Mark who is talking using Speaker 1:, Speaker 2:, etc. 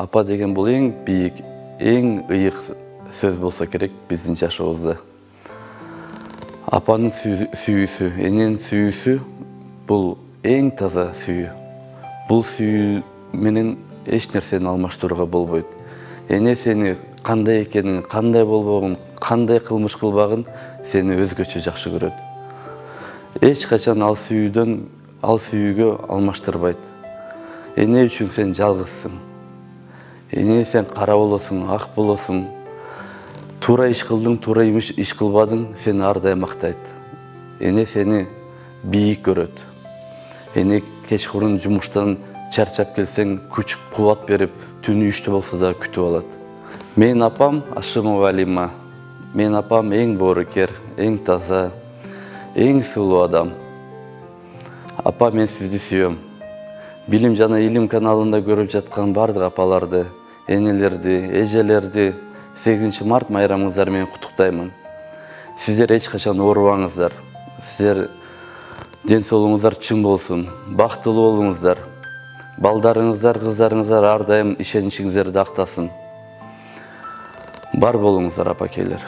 Speaker 1: Апа деген бұл ең бийик, ең ыйык сөз болса керек биздин жашообузда. Апанын сүйүүсү, эненин сүйүүсү бұл ең таза сүйүү. Бұл сүйүү менен эч нерсени алмаштырууга болбойт. Эне сени кандай экенин, кандай болбогун, кандай кылмыш кылбагын сени өзгөчө жакшы көрөт. Эч качан ал сүйүүгө алмаштырбайт. Эне үчүн сен жалгызсың. Эне сен кара болосуң, ак болосуң. Туура иш кылдың, туура иш кылбадың, сени ар дайым мактайт. Эне сени бийик көрөт. Эне кечкурун жумуштан чарчап келсең, күч кубат берип, түнү үчтө болсо да күтүп алат. Менин апам Ашымова Алима. Менин апам эң боорукер, эң таза, эң сулуу адам. Апа, мен сизди сүйөм. Билим жана Илим каналында көрүп жаткан бардык апаларды, энелерди, эжелерди 8 март майрамыңыздар менен куттуктаймын. Сиздер эч качан оорубаңыздар. Сиздер ден соолугуңуздар чың болсун, бактылуу болуңуздар. Балдарыңыздар, кыздарыңыздар ар дайым ишеничиңиздерди актасын. Бар болуңуздар, апакейлер.